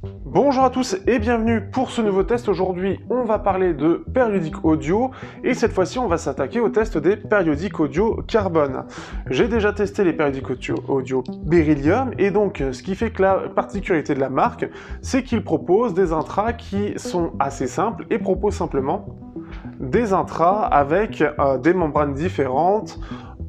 Bonjour à tous et bienvenue pour ce nouveau test. Aujourd'hui, on va parler de périodiques audio et cette fois-ci, on va s'attaquer au test des périodiques audio carbone. J'ai déjà testé les périodiques audio Beryllium et donc ce qui fait que la particularité de la marque, c'est qu'ils proposent des intras qui sont assez simples et proposent simplement des intras avec des membranes différentes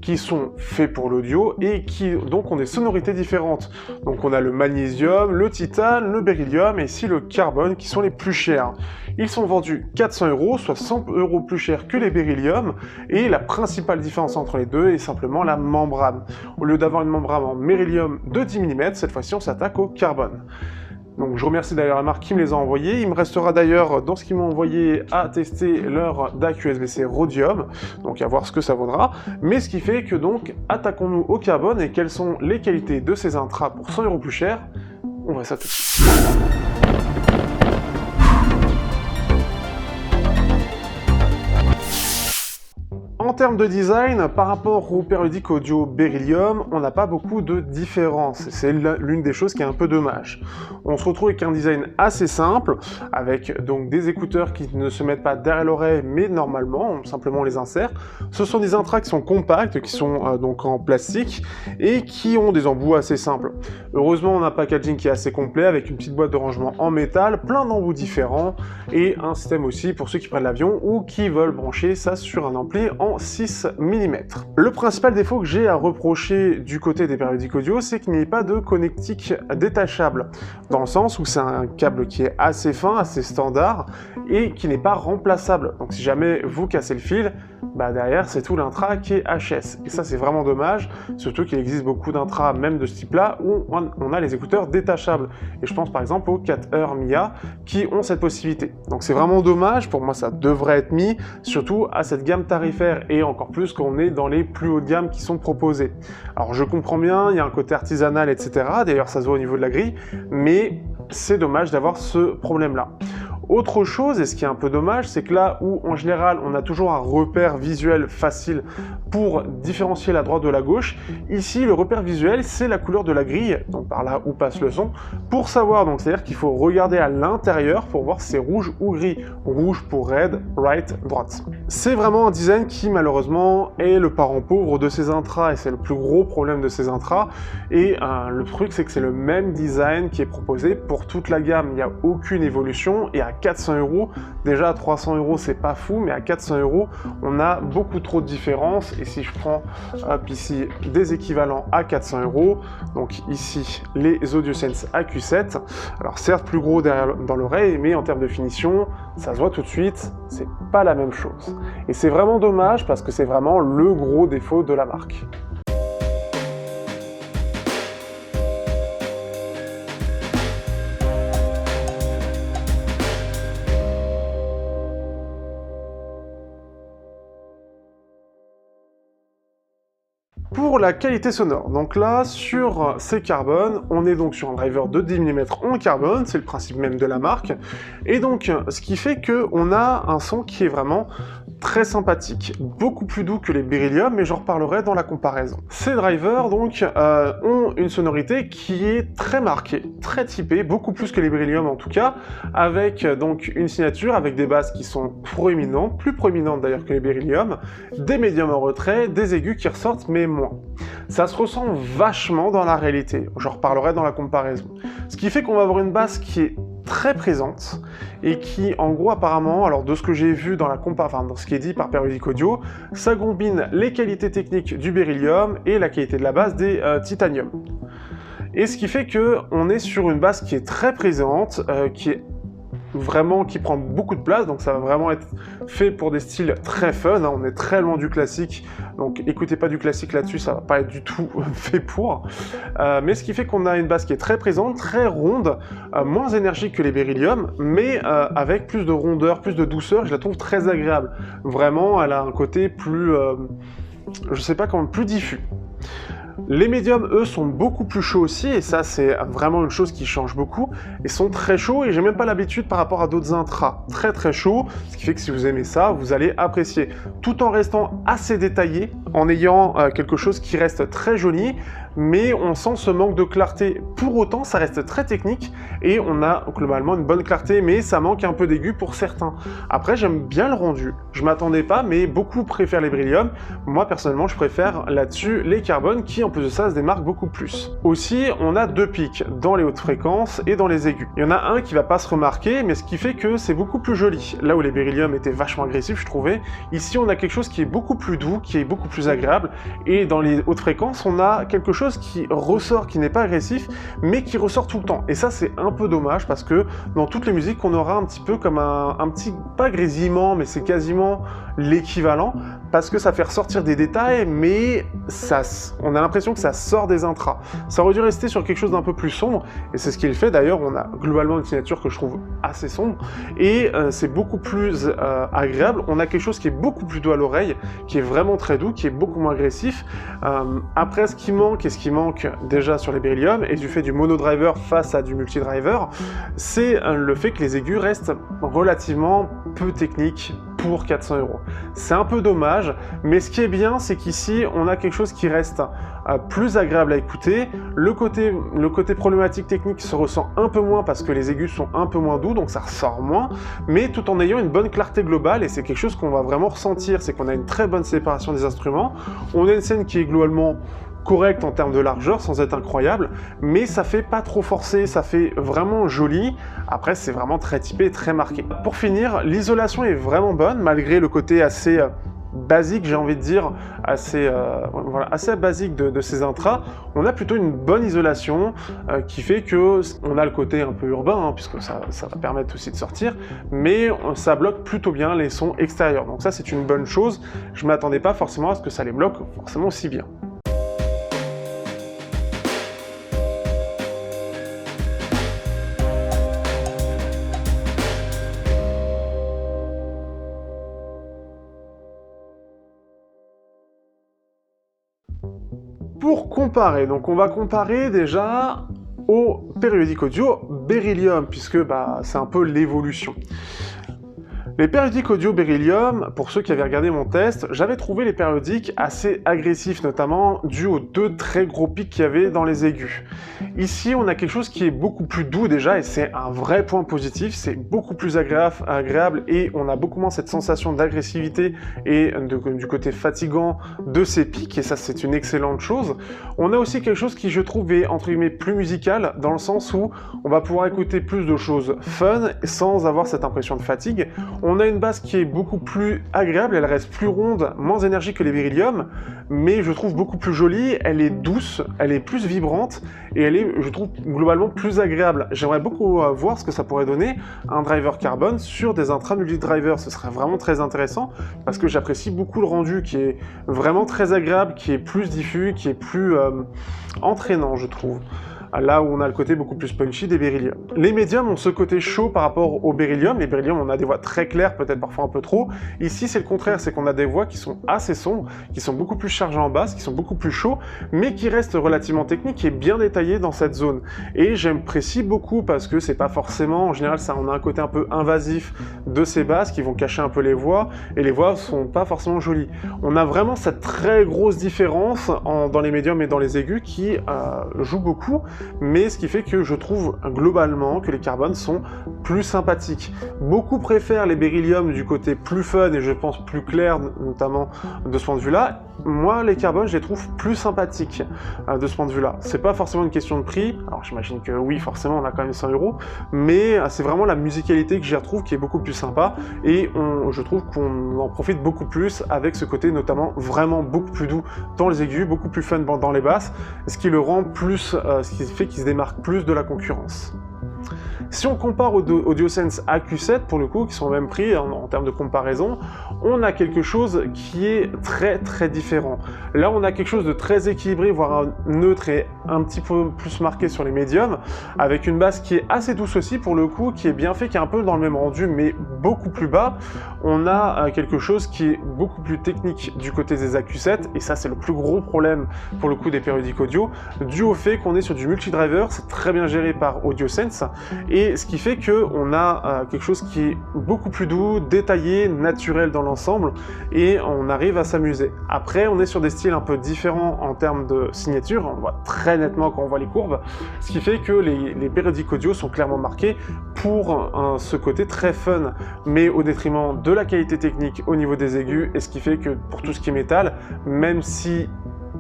qui sont faits pour l'audio et qui donc ont des sonorités différentes. Donc on a le magnésium, le titane, le beryllium et ici le carbone qui sont les plus chers. Ils sont vendus 400 €, soit 100 € plus cher que les beryllium, et la principale différence entre les deux est simplement la membrane. Au lieu d'avoir une membrane en beryllium de 10 mm, cette fois-ci on s'attaque au carbone. Donc je remercie d'ailleurs la marque qui me les a envoyés. Il me restera d'ailleurs dans ce qu'ils m'ont envoyé à tester leur DAC USB-C Rhodium, donc à voir ce que ça vaudra. Mais ce qui fait que donc attaquons-nous au carbone et quelles sont les qualités de ces intras pour 100 € plus cher. On voit ça tout de suite. En termes de design, par rapport au périodique audio Beryllium, on n'a pas beaucoup de différence. C'est l'une des choses qui est un peu dommage. On se retrouve avec un design assez simple, avec donc des écouteurs qui ne se mettent pas derrière l'oreille, mais normalement, simplement on les insère. Ce sont des intras qui sont compacts, qui sont donc en plastique, et qui ont des embouts assez simples. Heureusement, on a un packaging qui est assez complet, avec une petite boîte de rangement en métal, plein d'embouts différents, et un système aussi pour ceux qui prennent l'avion ou qui veulent brancher ça sur un ampli en 6 mm. Le principal défaut que j'ai à reprocher du côté des périodiques audio, c'est qu'il n'y ait pas de connectique détachable, dans le sens où c'est un câble qui est assez fin, assez standard, et qui n'est pas remplaçable. Donc si jamais vous cassez le fil, derrière c'est tout l'intra qui est HS. Et ça c'est vraiment dommage, surtout qu'il existe beaucoup d'intras, même de ce type-là, où on a les écouteurs détachables. Et je pense par exemple aux 4R Mia, qui ont cette possibilité. Donc c'est vraiment dommage, pour moi ça devrait être mis, surtout à cette gamme tarifaire, et encore plus quand on est dans les plus hauts de gamme qui sont proposés. Alors je comprends bien, il y a un côté artisanal, etc. D'ailleurs ça se voit au niveau de la grille, mais c'est dommage d'avoir ce problème-là. Autre chose, et ce qui est un peu dommage, c'est que là où en général on a toujours un repère visuel facile pour différencier la droite de la gauche, ici le repère visuel c'est la couleur de la grille, donc par là où passe le son, pour savoir, donc c'est-à-dire qu'il faut regarder à l'intérieur pour voir si c'est rouge ou gris. Rouge pour red, right, droite. C'est vraiment un design qui malheureusement est le parent pauvre de ces intras, et c'est le plus gros problème de ces intras, et le truc c'est que c'est le même design qui est proposé pour toute la gamme, il n'y a aucune évolution, et à 400 €, déjà à 300 € c'est pas fou, mais à 400 €, on a beaucoup trop de différence. Et si je prends ici des équivalents à 400 €, donc ici les AudioSense AQ7, alors certes plus gros derrière dans l'oreille, mais en termes de finition, ça se voit tout de suite, c'est pas la même chose. Et c'est vraiment dommage parce que c'est vraiment le gros défaut de la marque. Pour la qualité sonore, donc là sur ces carbones, on est donc sur un driver de 10 mm en carbone, c'est le principe même de la marque, et donc ce qui fait qu'on a un son qui est vraiment très sympathique, beaucoup plus doux que les Beryllium, mais j'en reparlerai dans la comparaison. Ces drivers donc ont une sonorité qui est très marquée, très typée, beaucoup plus que les Beryllium en tout cas, avec donc une signature avec des basses qui sont proéminentes, plus proéminentes d'ailleurs que les Beryllium, des médiums en retrait, des aigus qui ressortent mais moins. Ça se ressent vachement dans la réalité, j'en reparlerai dans la comparaison. Ce qui fait qu'on va avoir une basse qui est très présente et qui en gros apparemment, alors de ce que j'ai vu dans la dans ce qui est dit par Périodique Audio, ça combine les qualités techniques du Beryllium et la qualité de la basse des Titanium. Et ce qui fait que on est sur une basse qui est très présente, qui prend beaucoup de place, donc ça va vraiment être fait pour des styles très fun, on est très loin du classique, donc écoutez pas du classique là-dessus, ça va pas être du tout fait pour, mais ce qui fait qu'on a une basse qui est très présente, très ronde, moins énergique que les Beryllium, mais avec plus de rondeur, plus de douceur, je la trouve très agréable. Vraiment, elle a un côté plus, je sais pas comment, plus diffus. Les médiums, eux, sont beaucoup plus chauds aussi, et ça, c'est vraiment une chose qui change beaucoup. Ils sont très chauds, et j'ai même pas l'habitude par rapport à d'autres intras. Très très chauds, ce qui fait que si vous aimez ça, vous allez apprécier. Tout en restant assez détaillé, en ayant quelque chose qui reste très joli, mais on sent ce manque de clarté. Pour autant, ça reste très technique et on a globalement une bonne clarté, mais ça manque un peu d'aigu pour certains. Après, j'aime bien le rendu. Je m'attendais pas, mais beaucoup préfèrent les Beryllium. Moi, personnellement, je préfère là-dessus les Carbone qui, en plus de ça, se démarquent beaucoup plus. Aussi, on a deux pics dans les hautes fréquences et dans les aigus. Il y en a un qui va pas se remarquer, mais ce qui fait que c'est beaucoup plus joli. Là où les Beryllium étaient vachement agressifs, je trouvais, ici on a quelque chose qui est beaucoup plus doux, qui est beaucoup plus agréable, et dans les hautes fréquences, on a quelque chose qui ressort, qui n'est pas agressif, mais qui ressort tout le temps. Et ça, c'est un peu dommage, parce que dans toutes les musiques, on aura un petit peu comme un petit, pas grésillement, mais c'est quasiment l'équivalent, parce que ça fait ressortir des détails, mais ça, on a l'impression que ça sort des intras. Ça aurait dû rester sur quelque chose d'un peu plus sombre, et c'est ce qu'il fait. D'ailleurs, on a globalement une signature que je trouve assez sombre, et c'est beaucoup plus agréable. On a quelque chose qui est beaucoup plus doux à l'oreille, qui est vraiment très doux, qui est beaucoup moins agressif. Après, ce qui manque déjà sur les Beryllium, et du fait du monodriver face à du multidriver, c'est le fait que les aigus restent relativement peu techniques pour 400 €. C'est un peu dommage, mais ce qui est bien, c'est qu'ici, on a quelque chose qui reste plus agréable à écouter. Le côté problématique technique se ressent un peu moins parce que les aigus sont un peu moins doux, donc ça ressort moins, mais tout en ayant une bonne clarté globale, et c'est quelque chose qu'on va vraiment ressentir, c'est qu'on a une très bonne séparation des instruments. On a une scène qui est globalement correct en termes de largeur, sans être incroyable, mais ça fait pas trop forcé, ça fait vraiment joli. Après, c'est vraiment très typé, très marqué. Pour finir, l'isolation est vraiment bonne, malgré le côté assez basique, j'ai envie de dire, assez basique de ces intras. On a plutôt une bonne isolation qui fait que on a le côté un peu urbain, hein, puisque ça va permettre aussi de sortir, mais ça bloque plutôt bien les sons extérieurs. Donc ça, c'est une bonne chose. Je m'attendais pas forcément à ce que ça les bloque forcément aussi bien. Pour comparer, donc on va comparer déjà au périodique audio Beryllium, puisque c'est un peu l'évolution. Les périodiques audio Beryllium, pour ceux qui avaient regardé mon test, j'avais trouvé les périodiques assez agressifs, notamment dû aux deux très gros pics qu'il y avait dans les aigus. Ici, on a quelque chose qui est beaucoup plus doux déjà, et c'est un vrai point positif, c'est beaucoup plus agréable, et on a beaucoup moins cette sensation d'agressivité et du côté fatigant de ces pics, et ça c'est une excellente chose. On a aussi quelque chose qui, je trouve, est entre guillemets plus musical, dans le sens où on va pouvoir écouter plus de choses fun, sans avoir cette impression de fatigue. On a une basse qui est beaucoup plus agréable, elle reste plus ronde, moins énergique que les Beryllium, mais je trouve beaucoup plus jolie, elle est douce, elle est plus vibrante, et elle est, je trouve, globalement plus agréable. J'aimerais beaucoup voir ce que ça pourrait donner un driver carbone sur des intras multi-driver, ce serait vraiment très intéressant, parce que j'apprécie beaucoup le rendu qui est vraiment très agréable, qui est plus diffus, qui est plus entraînant, je trouve. Là où on a le côté beaucoup plus punchy des Beryllium. Les médiums ont ce côté chaud par rapport aux Beryllium. Les Beryllium, on a des voix très claires, peut-être parfois un peu trop. Ici, c'est le contraire, c'est qu'on a des voix qui sont assez sombres, qui sont beaucoup plus chargées en basse, qui sont beaucoup plus chauds, mais qui restent relativement techniques et bien détaillées dans cette zone. Et j'apprécie beaucoup parce que c'est pas forcément, en général, ça, on a un côté un peu invasif de ces basses qui vont cacher un peu les voix, et les voix sont pas forcément jolies. On a vraiment cette très grosse différence dans les médiums et dans les aigus qui joue beaucoup, mais ce qui fait que je trouve globalement que les Carbone sont plus sympathiques. Beaucoup préfèrent les Beryllium du côté plus fun et je pense plus clair, notamment de ce point de vue-là. Moi, les Carbone, je les trouve plus sympathiques de ce point de vue-là. C'est pas forcément une question de prix, alors j'imagine que oui, forcément, on a quand même 100 €, mais c'est vraiment la musicalité que j'y retrouve qui est beaucoup plus sympa, et je trouve qu'on en profite beaucoup plus avec ce côté notamment vraiment beaucoup plus doux dans les aigus, beaucoup plus fun dans les basses, ce qui le rend plus, ce qui fait qu'il se démarque plus de la concurrence. Si on compare aux AudioSense AQ7, pour le coup, qui sont au même prix en termes de comparaison, on a quelque chose qui est très très différent. Là, on a quelque chose de très équilibré, voire neutre et un petit peu plus marqué sur les médiums, avec une basse qui est assez douce aussi, pour le coup, qui est bien fait, qui est un peu dans le même rendu, mais beaucoup plus bas. On a quelque chose qui est beaucoup plus technique du côté des AQ7, et ça, c'est le plus gros problème, pour le coup, des périodiques audio, dû au fait qu'on est sur du multidriver, c'est très bien géré par AudioSense, et ce qui fait qu'on a quelque chose qui est beaucoup plus doux, détaillé, naturel dans l'ensemble, et on arrive à s'amuser. Après, on est sur des styles un peu différents en termes de signature, on voit très nettement quand on voit les courbes, ce qui fait que les périodiques audio sont clairement marqués pour ce côté très fun, mais au détriment de la qualité technique au niveau des aigus, et ce qui fait que pour tout ce qui est métal, même si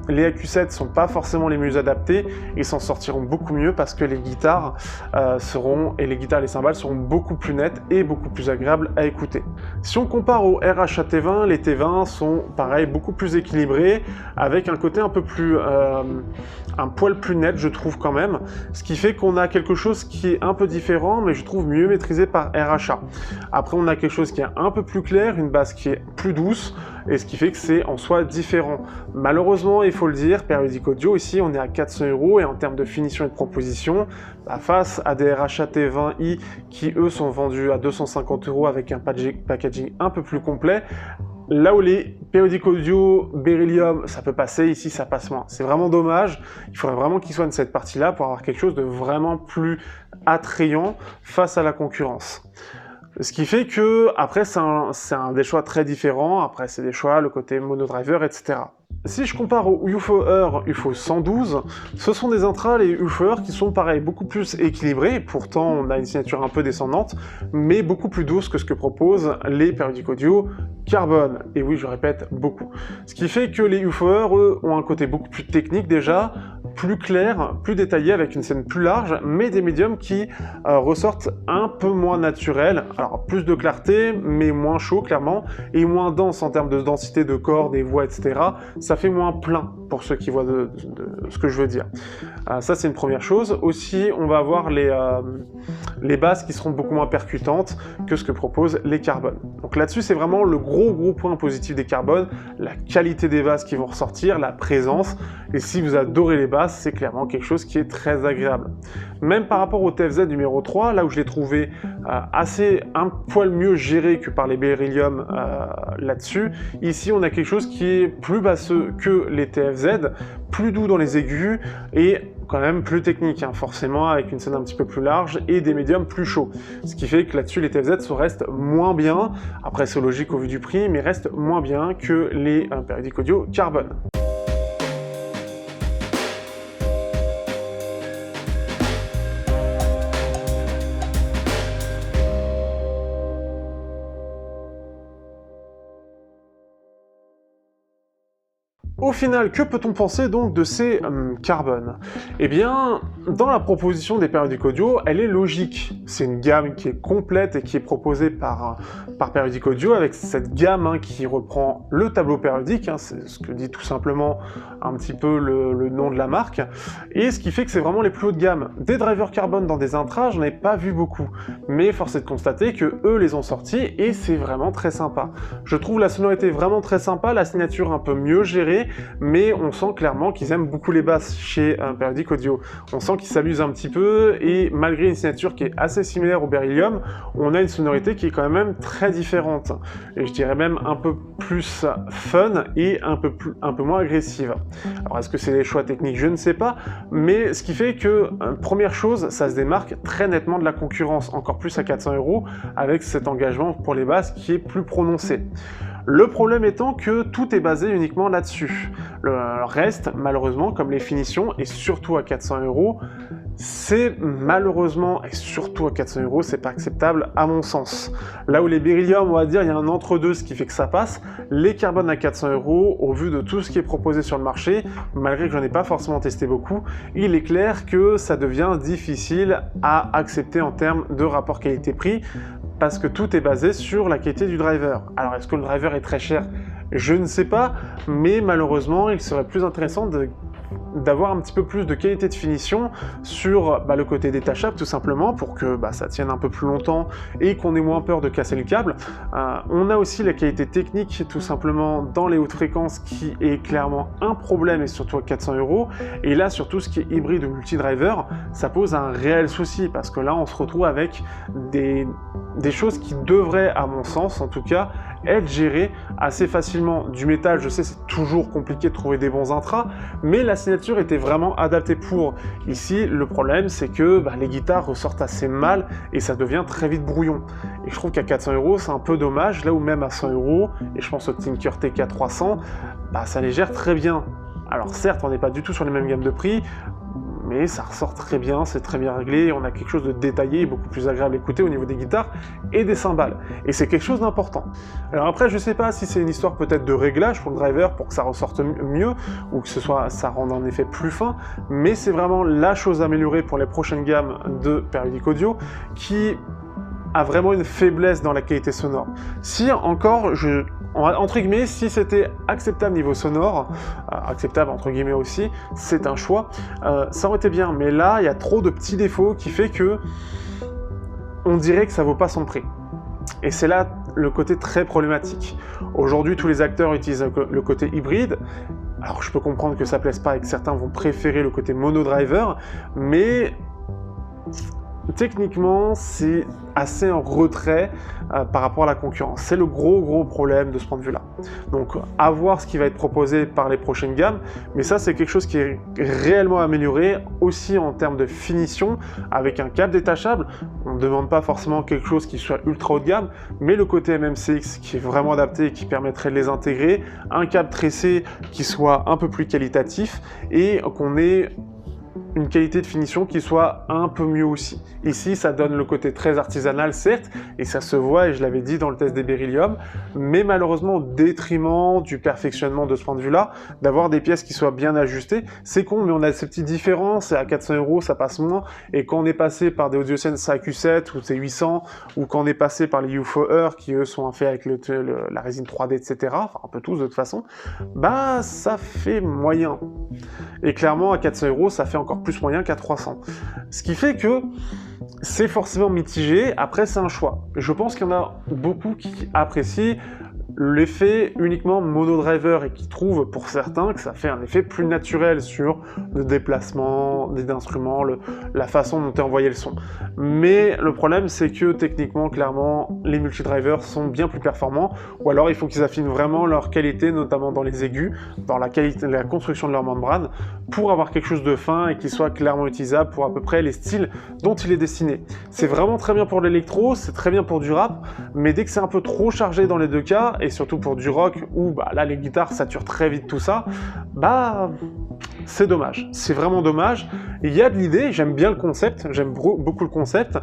les AQ7 sont pas forcément les mieux adaptés, ils s'en sortiront beaucoup mieux parce que les guitares les guitares et les cymbales seront beaucoup plus nettes et beaucoup plus agréables à écouter. Si on compare au RHA T20, les T20 sont pareil, beaucoup plus équilibrés, avec un côté un peu plus un poil plus net, je trouve quand même, ce qui fait qu'on a quelque chose qui est un peu différent, mais je trouve mieux maîtrisé par RHA. Après, on a quelque chose qui est un peu plus clair, une basse qui est plus douce, et ce qui fait que c'est en soi différent. Malheureusement, il faut le dire, Periodic Audio, ici, on est à 400 €, et en termes de finition et de proposition, face à des RHA T20i qui, eux, sont vendus à 250 € avec un packaging un peu plus complet, là où les Periodic Audio Beryllium, ça peut passer, ici ça passe moins. C'est vraiment dommage, il faudrait vraiment qu'ils soignent cette partie-là pour avoir quelque chose de vraiment plus attrayant face à la concurrence. Ce qui fait que, après, c'est des choix très différents, après c'est des choix, le côté monodriver, etc. Si je compare au UFO 112, ce sont des intras, les UFO qui sont pareil, beaucoup plus équilibrés, pourtant on a une signature un peu descendante, mais beaucoup plus douce que ce que proposent les Periodic Audio Carbone. Et oui, je répète, beaucoup. Ce qui fait que les UFO, eux, ont un côté beaucoup plus technique déjà, plus clair, plus détaillé, avec une scène plus large, mais des médiums qui ressortent un peu moins naturels. Alors, plus de clarté, mais moins chaud, clairement, et moins dense en termes de densité de cordes, des voix, etc. Ça fait moins plein, pour ceux qui voient de ce que je veux dire. Ça, c'est une première chose. Aussi, on va avoir les basses qui seront beaucoup moins percutantes que ce que proposent les carbones. Donc là-dessus, c'est vraiment le gros point positif des carbones, la qualité des basses qui vont ressortir, la présence, et si vous adorez les basses, c'est clairement quelque chose qui est très agréable. Même par rapport au TFZ numéro 3, là où je l'ai trouvé un poil mieux géré que par les Beryllium là-dessus, ici on a quelque chose qui est plus basseux que les TFZ, plus doux dans les aigus, et quand même plus technique, hein, forcément, avec une scène un petit peu plus large et des médiums plus chauds. Ce qui fait que là-dessus, les TFZ restent moins bien, après c'est logique au vu du prix, mais restent moins bien que les Periodic Audio Carbone. Au final, que peut-on penser donc de ces carbones? Eh bien, dans la proposition des Periodic Audio, elle est logique. C'est une gamme qui est complète et qui est proposée par Periodic Audio, avec cette gamme qui reprend le tableau périodique, c'est ce que dit tout simplement un petit peu le nom de la marque, et ce qui fait que c'est vraiment les plus haut de gamme. Des drivers carbone dans des intras, j'en ai pas vu beaucoup, mais force est de constater que eux les ont sortis et c'est vraiment très sympa. Je trouve la sonorité vraiment très sympa, la signature un peu mieux gérée, mais on sent clairement qu'ils aiment beaucoup les basses chez Periodic Audio. On sent qu'ils s'amusent un petit peu, et malgré une signature qui est assez similaire au Beryllium, on a une sonorité qui est quand même très différente, et je dirais même un peu plus fun et un peu moins agressive. Alors est-ce que c'est les choix techniques? Je ne sais pas, mais ce qui fait que, première chose, ça se démarque très nettement de la concurrence, encore plus à 400 €, avec cet engagement pour les basses qui est plus prononcé. Le problème étant que tout est basé uniquement là-dessus. Le reste, malheureusement, comme les finitions, et surtout à 400 €, c'est malheureusement, et surtout à 400 €, c'est pas acceptable à mon sens. Là où les Beryllium, on va dire, il y a un entre-deux, ce qui fait que ça passe, les carbones à 400 €, au vu de tout ce qui est proposé sur le marché, malgré que j'en ai pas forcément testé beaucoup, il est clair que ça devient difficile à accepter en termes de rapport qualité-prix, parce que tout est basé sur la qualité du driver. Alors est-ce que le driver est très cher? Je ne sais pas, mais malheureusement, il serait plus intéressant d'avoir un petit peu plus de qualité de finition sur le côté détachable, tout simplement, pour que ça tienne un peu plus longtemps et qu'on ait moins peur de casser le câble. On a aussi la qualité technique, tout simplement, dans les hautes fréquences, qui est clairement un problème, et surtout à 400 €. Et là, sur tout ce qui est hybride ou multi-driver, ça pose un réel souci, parce que là, on se retrouve avec des choses qui devraient, à mon sens en tout cas, être géré assez facilement. Du métal, je sais, c'est toujours compliqué de trouver des bons intras, mais la signature était vraiment adaptée pour. Ici, le problème, c'est que les guitares ressortent assez mal et ça devient très vite brouillon. Et je trouve qu'à 400 €, c'est un peu dommage, là où même à 100 €, et je pense au Tinker TK300, ça les gère très bien. Alors certes, on n'est pas du tout sur les mêmes gammes de prix, mais ça ressort très bien, c'est très bien réglé, on a quelque chose de détaillé et beaucoup plus agréable à écouter au niveau des guitares et des cymbales. Et c'est quelque chose d'important. Alors après, je sais pas si c'est une histoire peut-être de réglage pour le driver, pour que ça ressorte mieux, ou que ça rende un effet plus fin, mais c'est vraiment la chose à améliorer pour les prochaines gammes de Periodic Audio, qui a vraiment une faiblesse dans la qualité sonore. Si encore, entre guillemets, si c'était acceptable niveau sonore, acceptable entre guillemets aussi, c'est un choix, ça aurait été bien, mais là, il y a trop de petits défauts qui fait que on dirait que ça vaut pas son prix. Et c'est là le côté très problématique. Aujourd'hui, tous les acteurs utilisent le côté hybride. Alors, je peux comprendre que ça plaise pas et que certains vont préférer le côté mono-driver, mais techniquement, c'est assez en retrait par rapport à la concurrence. C'est le gros problème de ce point de vue-là. Donc, à voir ce qui va être proposé par les prochaines gammes, mais ça, c'est quelque chose qui est réellement amélioré, aussi en termes de finition, avec un câble détachable. On ne demande pas forcément quelque chose qui soit ultra haut de gamme, mais le côté MMCX qui est vraiment adapté et qui permettrait de les intégrer, un câble tressé qui soit un peu plus qualitatif, et qu'on ait une qualité de finition qui soit un peu mieux aussi. Ici, ça donne le côté très artisanal, certes, et ça se voit, et je l'avais dit dans le test des Beryllium, mais malheureusement au détriment du perfectionnement de ce point de vue-là, d'avoir des pièces qui soient bien ajustées. C'est con, mais on a ces petites différences, et à 400 € ça passe moins, et quand on est passé par des AudioSense AQ7 ou C800, ou quand on est passé par les UFO-Ear, qui eux sont faits avec la résine 3D, etc., enfin un peu tous de toute façon, ça fait moyen. Et clairement, à 400 €, ça fait encore plus moyen qu'à 300. Ce qui fait que c'est forcément mitigé, après c'est un choix. Je pense qu'il y en a beaucoup qui apprécient l'effet uniquement mono-driver et qui trouvent pour certains que ça fait un effet plus naturel sur le déplacement des instruments, la façon dont est envoyé le son. Mais le problème c'est que techniquement, clairement, les multi-drivers sont bien plus performants, ou alors il faut qu'ils affinent vraiment leur qualité, notamment dans les aigus, dans la qualité, la construction de leur membrane, pour avoir quelque chose de fin et qui soit clairement utilisable pour à peu près les styles dont il est destiné. C'est vraiment très bien pour l'électro, c'est très bien pour du rap, mais dès que c'est un peu trop chargé dans les deux cas, et surtout pour du rock, où là les guitares saturent très vite tout ça, c'est dommage, c'est vraiment dommage. Il y a de l'idée, j'aime bien le concept, j'aime beaucoup le concept,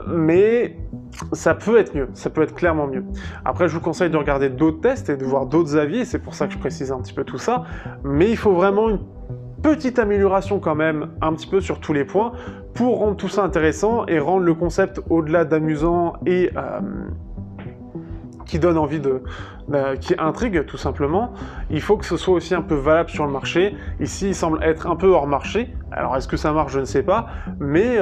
mais ça peut être mieux, ça peut être clairement mieux. Après, je vous conseille de regarder d'autres tests et de voir d'autres avis, et c'est pour ça que je précise un petit peu tout ça, mais il faut vraiment une petite amélioration quand même, un petit peu sur tous les points, pour rendre tout ça intéressant et rendre le concept au-delà d'amusant et qui donne envie qui intrigue tout simplement. Il faut que ce soit aussi un peu valable sur le marché. Ici, il semble être un peu hors marché. Alors, est-ce que ça marche? Je ne sais pas. Mais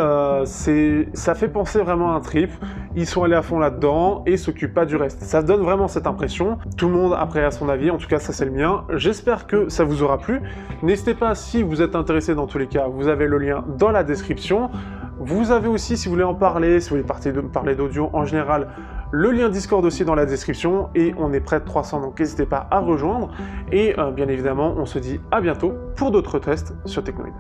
ça fait penser vraiment à un trip. Ils sont allés à fond là-dedans et s'occupent pas du reste. Ça donne vraiment cette impression. Tout le monde après a son avis. En tout cas, ça c'est le mien. J'espère que ça vous aura plu. N'hésitez pas, si vous êtes intéressé dans tous les cas, vous avez le lien dans la description. Vous avez aussi, si vous voulez en parler, si vous voulez parler d'audio en général, le lien Discord aussi dans la description, et on est près de 300, donc n'hésitez pas à rejoindre. Et bien évidemment, on se dit à bientôt pour d'autres tests sur Technoid.